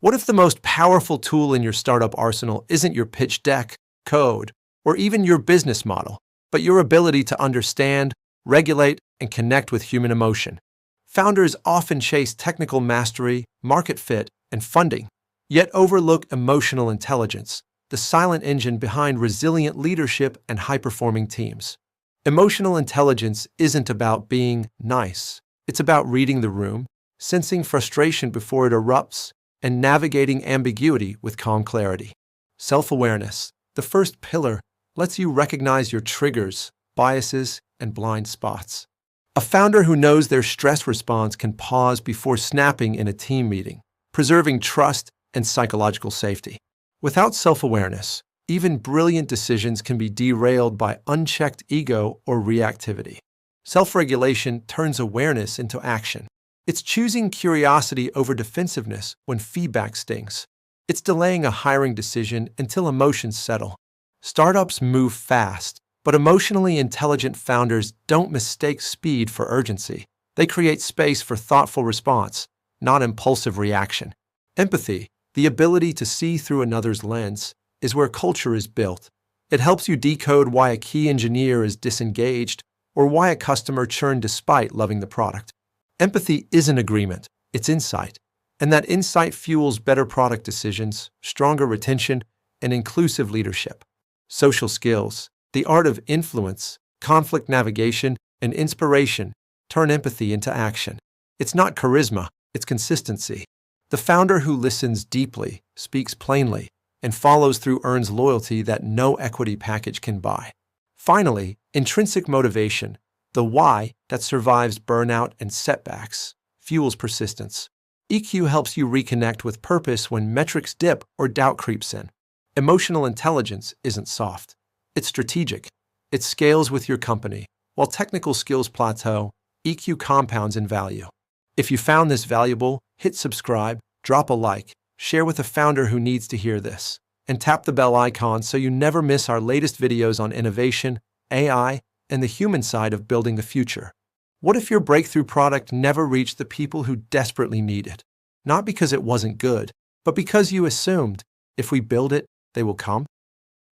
What if the most powerful tool in your startup arsenal isn't your pitch deck, code, or even your business model, but your ability to understand, regulate, and connect with human emotion? Founders often chase technical mastery, market fit, and funding, yet overlook emotional intelligence, the silent engine behind resilient leadership and high-performing teams. Emotional intelligence isn't about being nice. It's about reading the room, sensing frustration before it erupts, and navigating ambiguity with calm clarity. Self-awareness, the first pillar, lets you recognize your triggers, biases, and blind spots. A founder who knows their stress response can pause before snapping in a team meeting, preserving trust and psychological safety. Without self-awareness, even brilliant decisions can be derailed by unchecked ego or reactivity. Self-regulation turns awareness into action. It's choosing curiosity over defensiveness when feedback stings. It's delaying a hiring decision until emotions settle. Startups move fast, but emotionally intelligent founders don't mistake speed for urgency. They create space for thoughtful response, not impulsive reaction. Empathy, the ability to see through another's lens, is where culture is built. It helps you decode why a key engineer is disengaged or why a customer churned despite loving the product. Empathy isn't agreement, it's insight. And that insight fuels better product decisions, stronger retention, and inclusive leadership. Social skills, the art of influence, conflict navigation, and inspiration turn empathy into action. It's not charisma, it's consistency. The founder who listens deeply, speaks plainly, and follows through earns loyalty that no equity package can buy. Finally, intrinsic motivation, the why that survives burnout and setbacks, fuels persistence. EQ helps you reconnect with purpose when metrics dip or doubt creeps in. Emotional intelligence isn't soft. It's strategic. It scales with your company. While technical skills plateau, EQ compounds in value. If you found this valuable, hit subscribe, drop a like, share with a founder who needs to hear this, and tap the bell icon so you never miss our latest videos on innovation, AI, and the human side of building the future. What if your breakthrough product never reached the people who desperately need it? Not because it wasn't good, but because you assumed, if we build it, they will come?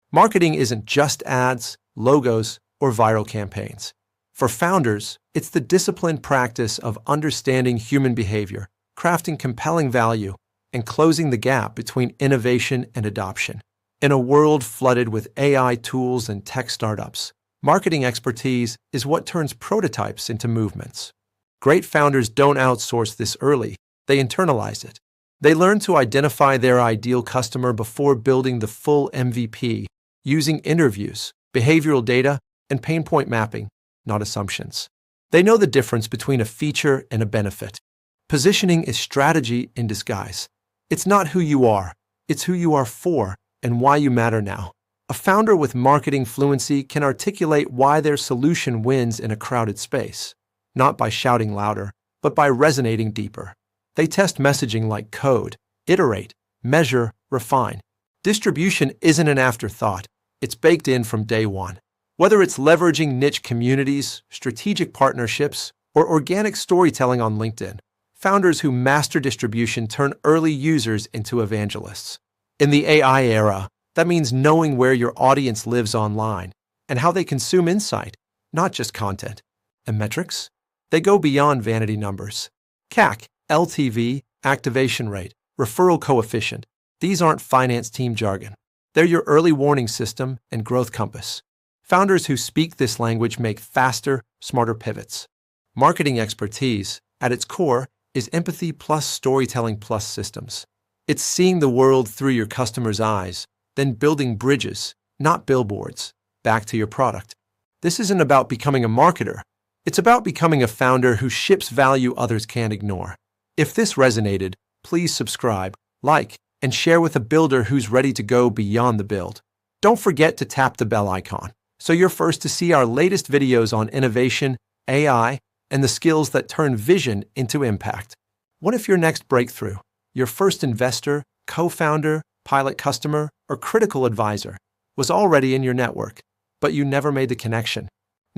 Marketing isn't just ads, logos, or viral campaigns. For founders, it's the disciplined practice of understanding human behavior, crafting compelling value, and closing the gap between innovation and adoption. In a world flooded with AI tools and tech startups, marketing expertise is what turns prototypes into movements. Great founders don't outsource this early, they internalize it. They learn to identify their ideal customer before building the full MVP, using interviews, behavioral data, and pain point mapping, not assumptions. They know the difference between a feature and a benefit. Positioning is strategy in disguise. It's not who you are, it's who you are for and why you matter now. A founder with marketing fluency can articulate why their solution wins in a crowded space, not by shouting louder, but by resonating deeper. They test messaging like code, iterate, measure, refine. Distribution isn't an afterthought, it's baked in from day one. Whether it's leveraging niche communities, strategic partnerships, or organic storytelling on LinkedIn, founders who master distribution turn early users into evangelists. In the AI era, that means knowing where your audience lives online and how they consume insight, not just content. And metrics? They go beyond vanity numbers. CAC, LTV, activation rate, referral coefficient. These aren't finance team jargon. They're your early warning system and growth compass. Founders who speak this language make faster, smarter pivots. Marketing expertise, at its core, is empathy plus storytelling plus systems. It's seeing the world through your customer's eyes, then building bridges, not billboards, back to your product. This isn't about becoming a marketer. It's about becoming a founder who ships value others can't ignore. If this resonated, please subscribe, like, and share with a builder who's ready to go beyond the build. Don't forget to tap the bell icon so you're first to see our latest videos on innovation, AI, and the skills that turn vision into impact. What if your next breakthrough, your first investor, co-founder, pilot customer, or critical advisor, was already in your network, but you never made the connection?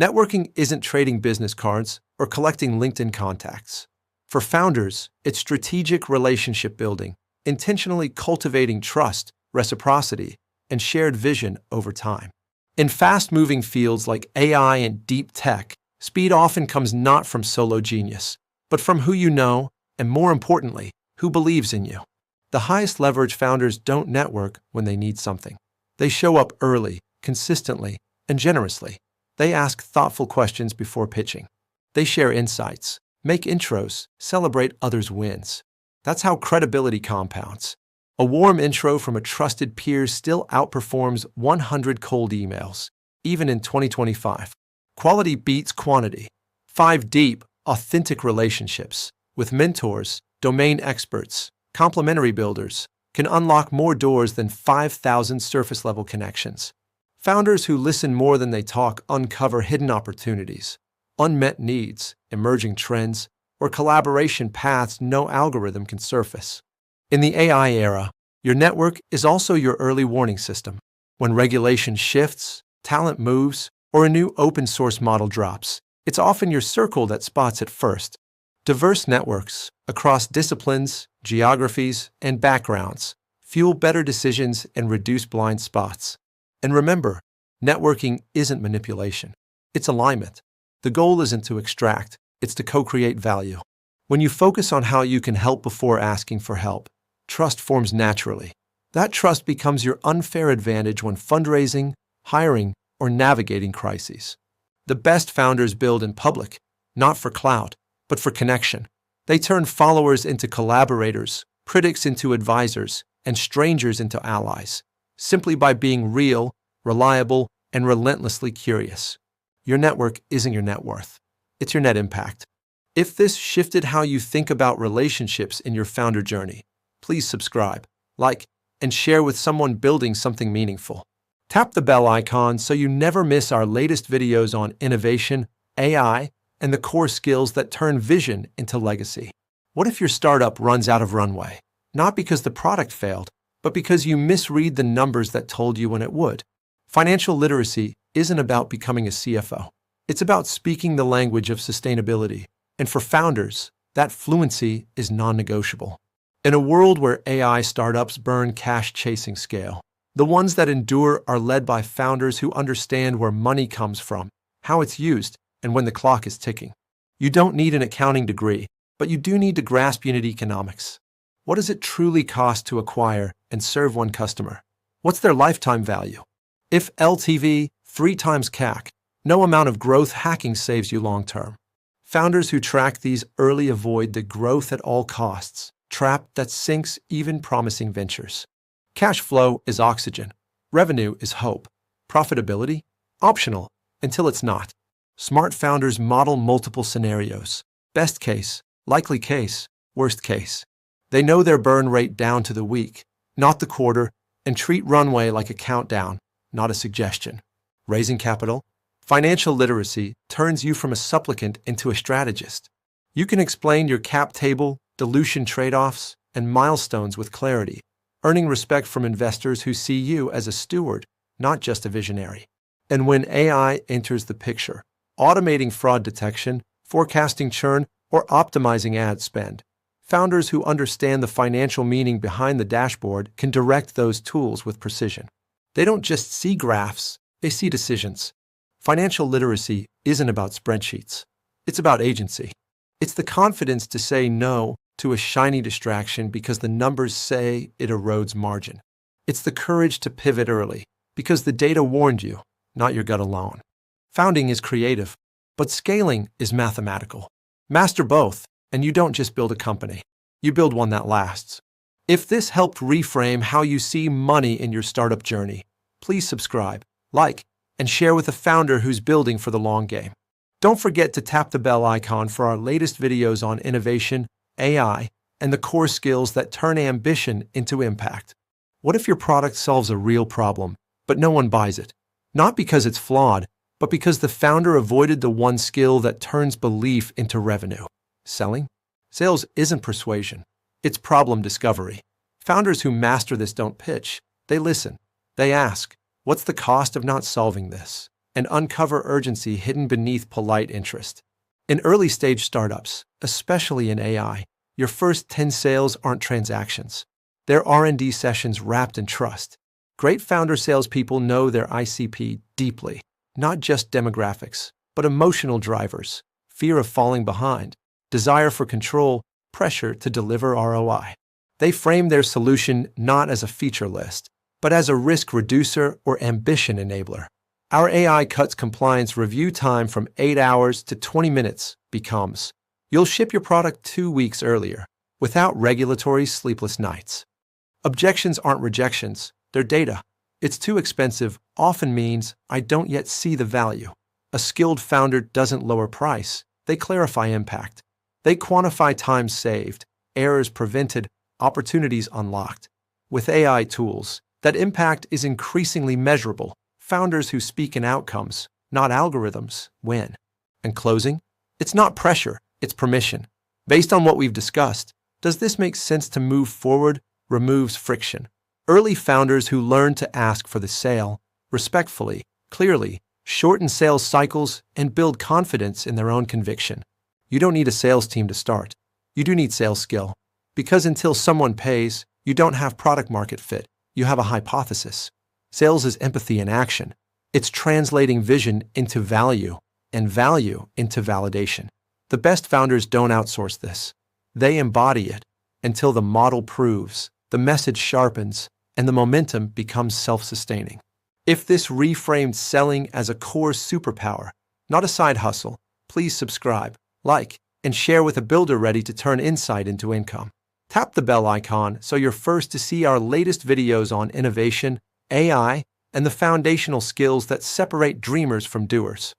Networking isn't trading business cards or collecting LinkedIn contacts. For founders, it's strategic relationship building, intentionally cultivating trust, reciprocity, and shared vision over time. In fast-moving fields like AI and deep tech, speed often comes not from solo genius, but from who you know, and more importantly, who believes in you. The highest leverage founders don't network when they need something. They show up early, consistently, and generously. They ask thoughtful questions before pitching. They share insights, make intros, celebrate others' wins. That's how credibility compounds. A warm intro from a trusted peer still outperforms 100 cold emails, even in 2025. Quality beats quantity. 5 deep, authentic relationships with mentors, domain experts, complementary builders can unlock more doors than 5,000 surface-level connections. Founders who listen more than they talk uncover hidden opportunities, unmet needs, emerging trends, or collaboration paths no algorithm can surface. In the AI era, your network is also your early warning system. When regulation shifts, talent moves, or a new open-source model drops, it's often your circle that spots it first. Diverse networks across disciplines, geographies, and backgrounds fuel better decisions and reduce blind spots. And remember, networking isn't manipulation. It's alignment. The goal isn't to extract, it's to co-create value. When you focus on how you can help before asking for help, trust forms naturally. That trust becomes your unfair advantage when fundraising, hiring, or navigating crises. The best founders build in public, not for clout, but for connection. They turn followers into collaborators, critics into advisors, and strangers into allies, simply by being real, reliable, and relentlessly curious. Your network isn't your net worth. It's your net impact. If this shifted how you think about relationships in your founder journey, please subscribe, like, and share with someone building something meaningful. Tap the bell icon so you never miss our latest videos on innovation, AI, and the core skills that turn vision into legacy. What if your startup runs out of runway? Not because the product failed, but because you misread the numbers that told you when it would. Financial literacy isn't about becoming a CFO. It's about speaking the language of sustainability. And for founders, that fluency is non-negotiable. In a world where AI startups burn cash chasing scale, the ones that endure are led by founders who understand where money comes from, how it's used, and when the clock is ticking. You don't need an accounting degree, but you do need to grasp unit economics. What does it truly cost to acquire and serve one customer? What's their lifetime value? If LTV 3 times CAC, no amount of growth hacking saves you long term. Founders who track these early avoid the growth at all costs trap that sinks even promising ventures. Cash flow is oxygen. Revenue is hope. Profitability? Optional, until it's not. Smart founders model multiple scenarios. Best case, likely case, worst case. They know their burn rate down to the week, not the quarter, and treat runway like a countdown, not a suggestion. Raising capital? Financial literacy turns you from a supplicant into a strategist. You can explain your cap table, dilution trade-offs, and milestones with clarity, earning respect from investors who see you as a steward, not just a visionary. And when AI enters the picture, automating fraud detection, forecasting churn, or optimizing ad spend, founders who understand the financial meaning behind the dashboard can direct those tools with precision. They don't just see graphs, they see decisions. Financial literacy isn't about spreadsheets. It's about agency. It's the confidence to say no to a shiny distraction because the numbers say it erodes margin. It's the courage to pivot early because the data warned you, not your gut alone. Founding is creative, but scaling is mathematical. Master both, and you don't just build a company. You build one that lasts. If this helped reframe how you see money in your startup journey, please subscribe, like, and share with a founder who's building for the long game. Don't forget to tap the bell icon for our latest videos on innovation, AI, and the core skills that turn ambition into impact. What if your product solves a real problem, but no one buys it? Not because it's flawed, but because the founder avoided the one skill that turns belief into revenue. Selling? Sales isn't persuasion. It's problem discovery. Founders who master this don't pitch. They listen. They ask, what's the cost of not solving this? And uncover urgency hidden beneath polite interest. In early-stage startups, especially in AI, your first 10 sales aren't transactions. Their R&D sessions wrapped in trust. Great founder salespeople know their ICP deeply, not just demographics, but emotional drivers, fear of falling behind, desire for control, pressure to deliver ROI. They frame their solution not as a feature list, but as a risk reducer or ambition enabler. Our AI cuts compliance review time from 8 hours to 20 minutes becomes, you'll ship your product 2 weeks earlier, without regulatory sleepless nights. Objections aren't rejections, they're data. It's too expensive often means I don't yet see the value. A skilled founder doesn't lower price, they clarify impact. They quantify time saved, errors prevented, opportunities unlocked. With AI tools, that impact is increasingly measurable. Founders who speak in outcomes, not algorithms, win. And closing? It's not pressure, it's permission. Based on what we've discussed, does this make sense to move forward? Removes friction. Early founders who learn to ask for the sale, respectfully, clearly, shorten sales cycles and build confidence in their own conviction. You don't need a sales team to start. You do need sales skill. Because until someone pays, you don't have product market fit. You have a hypothesis. Sales is empathy in action. It's translating vision into value and value into validation. The best founders don't outsource this. They embody it until the model proves, the message sharpens, and the momentum becomes self-sustaining. If this reframed selling as a core superpower, not a side hustle, please subscribe, like, and share with a builder ready to turn insight into income. Tap the bell icon so you're first to see our latest videos on innovation, AI, and the foundational skills that separate dreamers from doers.